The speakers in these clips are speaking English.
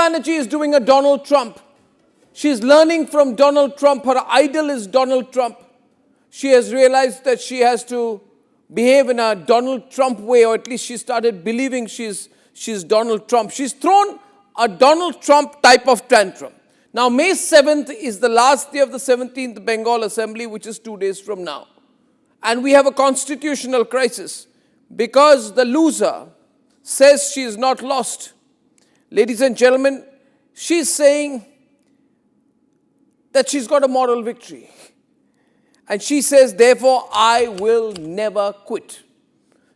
Banerjee is doing a Donald Trump. She's learning from Donald Trump. Her idol is Donald Trump. She has realized that she has to behave in a Donald Trump way, or at least she started believing she's Donald Trump. She's thrown a Donald Trump type of tantrum. Now, May 7th is the last day of the 17th Bengal Assembly, which is 2 days from now. And we have a constitutional crisis because the loser says she is not lost. Ladies and gentlemen, she's saying that she's got a moral victory. And she says, therefore, I will never quit.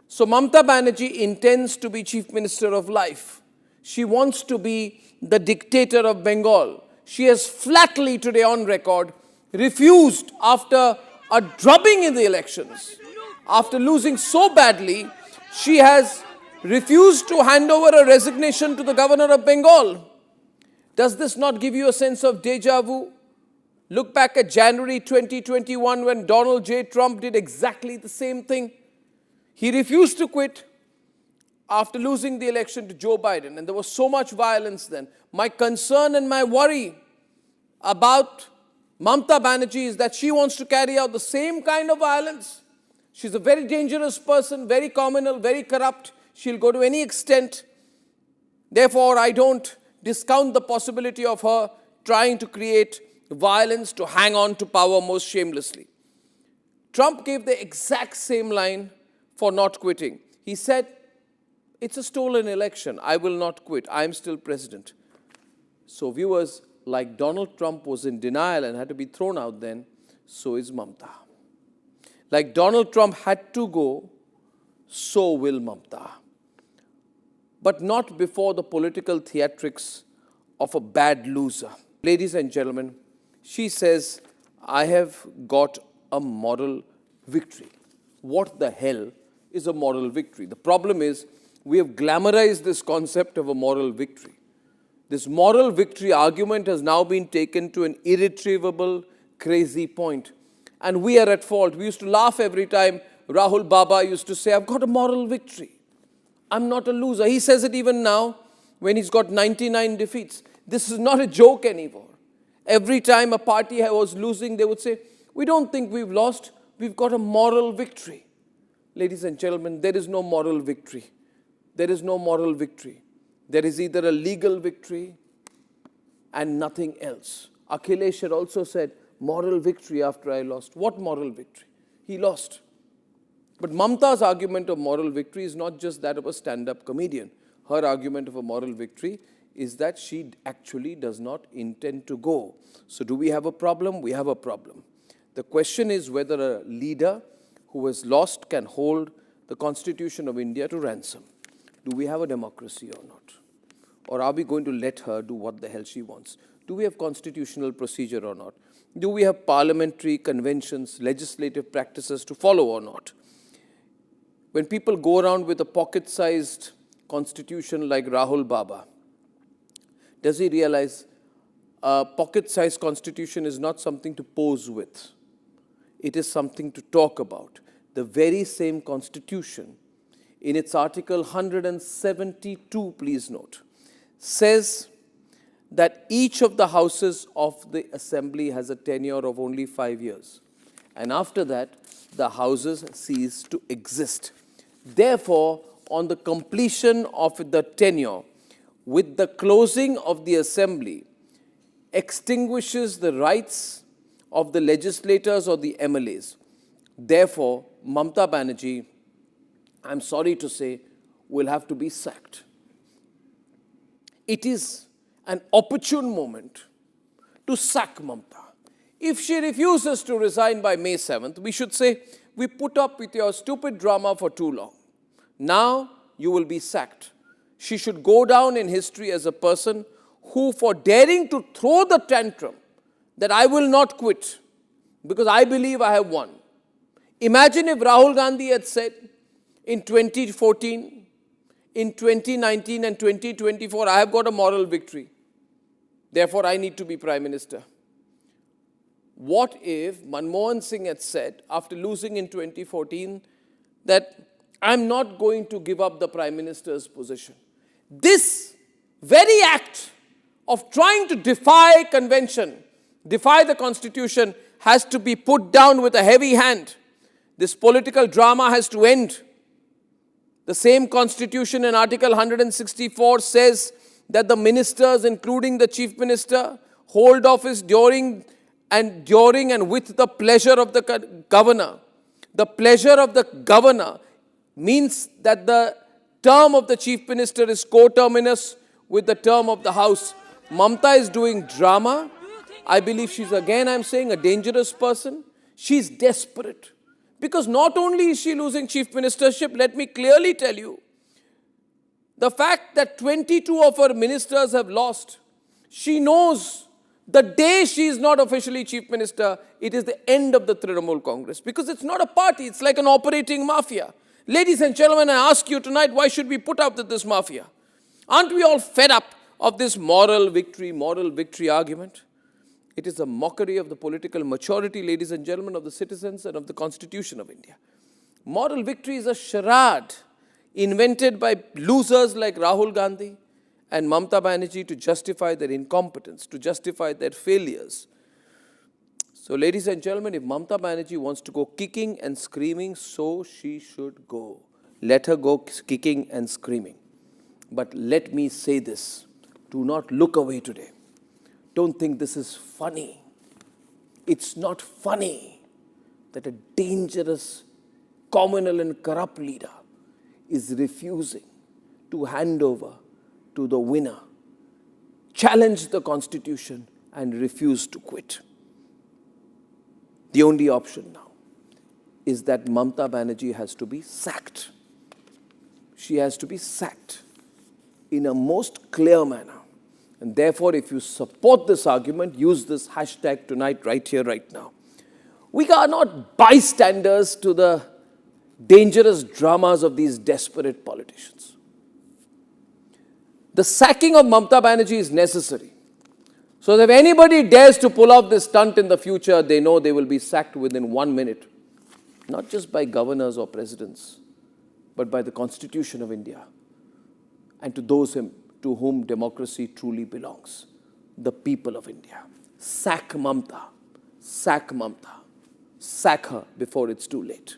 So Mamata Banerjee intends to be Chief Minister of Life. She wants to be the dictator of Bengal. She has flatly today on record refused, after a drubbing in the elections, after losing so badly, she has refused to hand over a resignation to the governor of Bengal. Does this not give you a sense of deja vu? Look back at January 2021 when Donald J. Trump did exactly the same thing. He refused to quit after losing the election to Joe Biden, and there was so much violence then. My concern and my worry about Mamata Banerjee is that she wants to carry out the same kind of violence. She's a very dangerous person, very communal, very corrupt. She'll go to any extent. Therefore, I don't discount the possibility of her trying to create violence to hang on to power most shamelessly. Trump gave the exact same line for not quitting. He said, it's a stolen election. I will not quit. I am still president. So viewers, like Donald Trump was in denial and had to be thrown out then, so is Mamata. Like Donald Trump had to go, so will Mamata. But not before the political theatrics of a bad loser. Ladies and gentlemen, she says, I have got a moral victory. What the hell is a moral victory? The problem is, we have glamorized this concept of a moral victory. This moral victory argument has now been taken to an irretrievable, crazy point. And we are at fault. We used to laugh every time Rahul Baba used to say, I've got a moral victory. I'm not a loser. He says it even now when he's got 99 defeats. This is not a joke anymore. Every time a party was losing, they would say, we don't think we've lost. We've got a moral victory. Ladies and gentlemen, there is no moral victory. There is no moral victory. There is either a legal victory and nothing else. Akhilesh had also said, moral victory after I lost. What moral victory? He lost. But Mamata's argument of moral victory is not just that of a stand-up comedian. Her argument of a moral victory is that she actually does not intend to go. So do we have a problem? We have a problem. The question is whether a leader who has lost can hold the Constitution of India to ransom. Do we have a democracy or not? Or are we going to let her do what the hell she wants? Do we have constitutional procedure or not? Do we have parliamentary conventions, legislative practices to follow or not? When people go around with a pocket-sized constitution like Rahul Baba, does he realize a pocket-sized constitution is not something to pose with? It is something to talk about. The very same constitution, in its article 172, please note, says that each of the houses of the assembly has a tenure of only 5 years. And after that, the houses cease to exist. Therefore, on the completion of the tenure, with the closing of the assembly, extinguishes the rights of the legislators or the MLAs. Therefore, Mamata Banerjee, I'm sorry to say, will have to be sacked. It is an opportune moment to sack Mamata. If she refuses to resign by May 7th, we should say, we put up with your stupid drama for too long. Now you will be sacked. She should go down in history as a person who, for daring to throw the tantrum that I will not quit because I believe I have won. Imagine if Rahul Gandhi had said in 2014, in 2019 and 2024, I have got a moral victory. Therefore, I need to be Prime Minister. What if Manmohan Singh had said, after losing in 2014, that I'm not going to give up the Prime Minister's position? This very act of trying to defy convention, defy the constitution, has to be put down with a heavy hand. This political drama has to end. The same constitution in Article 164 says that the ministers, including the chief minister, hold office during and with the pleasure of the governor. The pleasure of the governor means that the term of the chief minister is coterminous with the term of the house. Mamata is doing drama. I believe she's, again, I'm saying, a dangerous person. She's desperate. Because not only is she losing chief ministership, let me clearly tell you, the fact that 22 of her ministers have lost, she knows the day she is not officially chief minister, it is the end of the Trinamool Congress. Because it's not a party, it's like an operating mafia. Ladies and gentlemen, I ask you tonight, why should we put up with this mafia? Aren't we all fed up of this moral victory argument? It is a mockery of the political maturity, ladies and gentlemen, of the citizens and of the Constitution of India. Moral victory is a charade invented by losers like Rahul Gandhi and Mamata Banerjee to justify their incompetence, to justify their failures. So, ladies and gentlemen, if Mamata Banerjee wants to go kicking and screaming, so she should go. Let her go kicking and screaming. But let me say this, do not look away today. Don't think this is funny. It's not funny that a dangerous, communal and corrupt leader is refusing to hand over to the winner, challenge the constitution and refuse to quit. The only option now is that Mamata Banerjee has to be sacked. She has to be sacked in a most clear manner. And therefore, if you support this argument, use this hashtag tonight, right here, right now. We are not bystanders to the dangerous dramas of these desperate politicians. The sacking of Mamata Banerjee is necessary. So that if anybody dares to pull off this stunt in the future, they know they will be sacked within 1 minute. Not just by governors or presidents, but by the Constitution of India and to those to whom democracy truly belongs, the people of India. Sack Mamata. Sack Mamata. Sack her before it's too late.